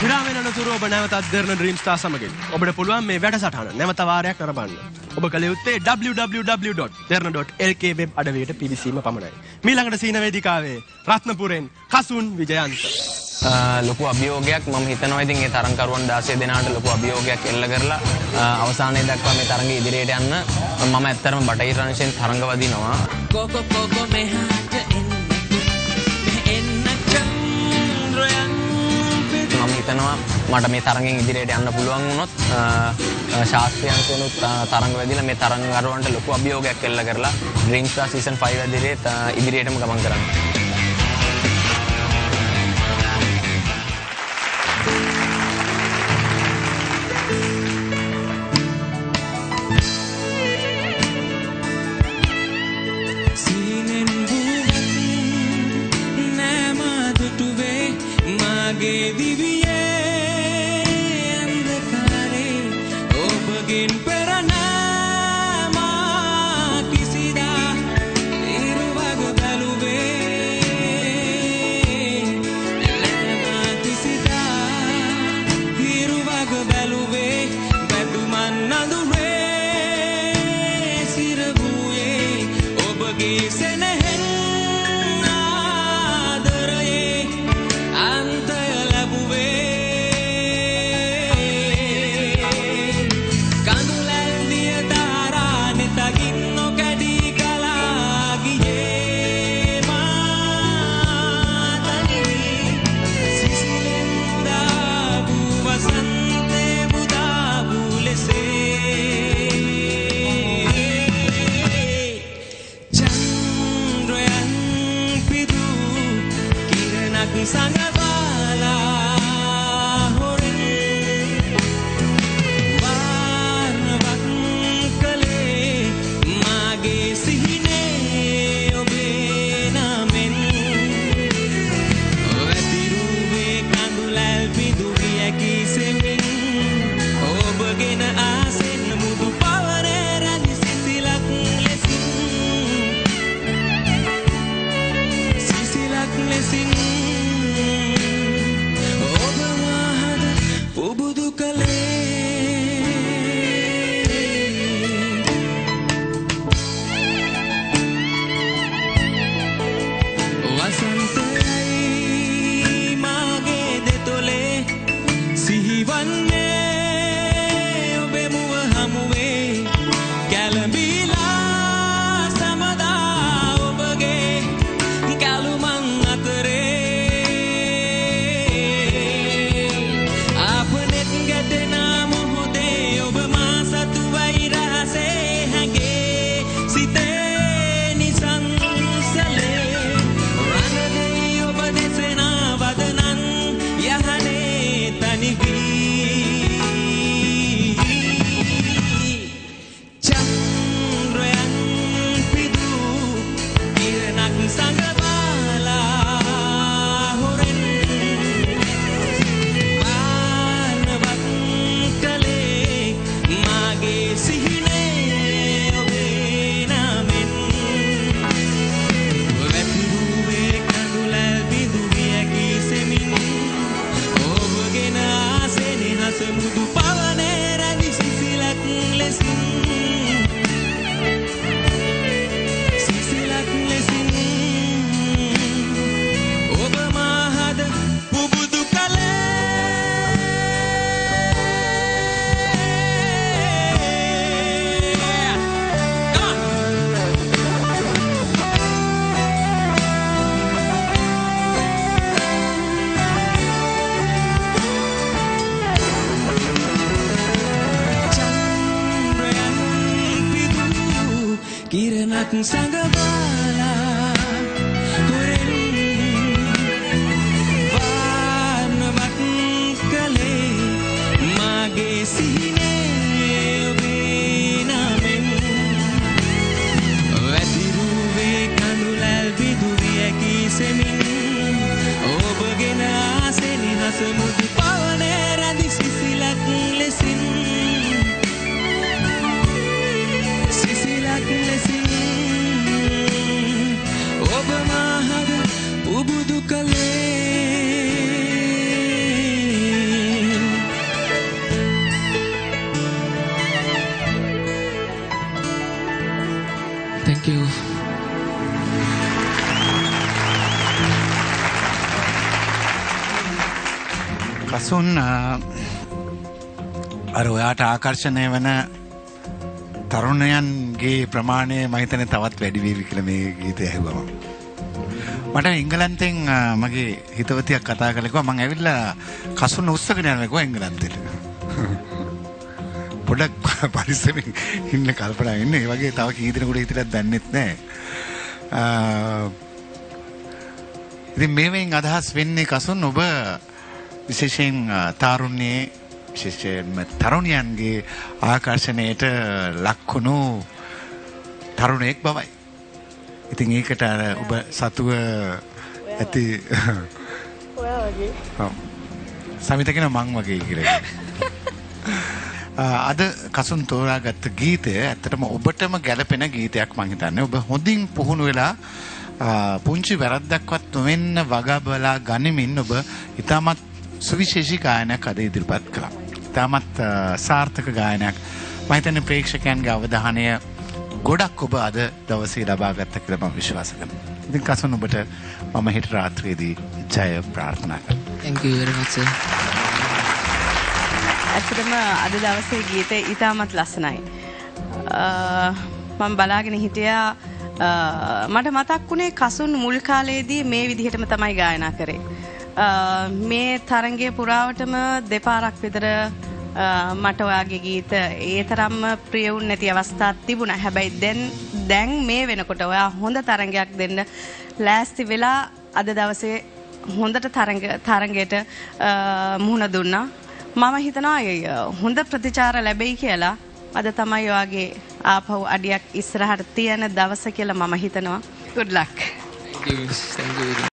විරාමයෙන් අනතුරු ඔබ නැවතත් දෙරණ ඩ්‍රීම් ස්ටාර් සමගින් ඔබට පුළුවන් මේ වැඩසටහන නැවත වාරයක් නරඹන්න. ඔබ කල යුත්තේ www.derna.lk වෙබ් අඩවියට පිවිසීම පමණයි. මීළඟට සීන වේදිකාවේ රත්නපුරෙන් කසුන් විජයන්ත. ලොකු අභියෝගයක් මම හිතනවා ඉතින් ඒ තරඟකරුවන් 16 දෙනාට ලොකු අභියෝගයක් එල්ල කරලා අවසානයේ දක්වා මේ තරඟය ඉදිරියට යන්න මම ඇත්තටම බටහිර රංශයෙන් තරඟ වදිනවා. කොකෝ මෙහාට මම හිතනවා මට මේ තරඟෙන් ඉදිරියට යන්න පුළුවන් වුණොත් ශාස්ත්‍රීය අංශයෙන්ුත් තරඟ වැදිලා මේ තරඟකරුවන්ට ලොකු අභියෝගයක් එල්ල කරලා ඩ්‍රීම් ස්ටාර් සීසන් 5 ඉදිරියටම ගමන් කරන්න. කසුන් අර ඔයාට ආකර්ෂණය වන තරුණයන්ගේ ප්‍රමාණය මම හිතන්නේ තවත් වැඩි වේවි කියලා මේ ගීතය ඇහුවම. මට එංගලන්තෙන් මගේ හිතවතියක් කතා කළා කිව්වා මම ඇවිල්ලා කසුන් උස්සගෙන යනවා කිව්වා එංගලන්තෙට. පොඩක් පරිස්සමෙන් ඉන්න කල්පනා වෙන්න. ඒ වගේ තව කී දිනකට හිතලත් දන්නෙත් නැහැ. ඉතින් මේවෙන් අදහස් වෙන්නේ කසුන් ඔබ විශේෂයෙන් තාරුණ්‍යයේ විශේෂයෙන්ම තරුණයන්ගේ ආකර්ෂණයට ලක්වුණු තරුණයෙක් බවයි. ඉතින් ඒකට අර ඔබ සතුව ඇති ඔයා වගේ. ඔව්. සමිත කියන මං වගේ කියලා. අද කසුන් තෝරාගත්ත ගීතය ඇත්තටම ඔබටම ගැළපෙන ගීතයක් මං හිතන්නේ. ඔබ හොඳින් පුහුණු වෙලා පුංචි වැරද්දක්වත් නොවෙන්න වගා බලා ගනිමින් ඔබ ඉතාමත් සුවිශේෂී ගායනයක් අද ඉදිරිපත් කළා. ඉතාමත් සාර්ථක ගායනයක්. මම හිතන්නේ ප්‍රේක්ෂකයන්ගේ අවධානය ගොඩක් ඔබ අද දවසේ ලබා ගත්ත කියලා මම විශ්වාස කරනවා. ඉතින් කසුන් ඔබට මම හෙට රාත්‍රියේදී ජය ප්‍රාර්ථනා කරනවා. Thank you very much sir. ඇත්තටම අද දවසේ ගීතය ඉතාමත් ලස්සනයි. මම බලාගෙන හිටියා මට මතක් වුණේ කසුන් මුල් කාලේදී මේ විදිහටම තමයි ගායනා කරේ. මේ තරංගයේ පුරාවටම දෙපාරක් විතර මට ඔයාගේ ගීත ඒ තරම්ම ප්‍රිය වුණ නැති අවස්ථාවක් තිබුණා. හැබැයි දැන් මේ වෙනකොට ඔයා හොඳ තරංගයක් දෙන්න ලෑස්ති වෙලා අද දවසේ හොඳට තරංගයට මුහුණ දුන්නා. මම හිතනවා හොඳ ප්‍රතිචාර ලැබෙයි කියලා. අද තමයි ඔයාගේ ආපහු අඩියක් ඉස්සරහට තියෙන දවස කියලා මම හිතනවා. Good luck. Thank you.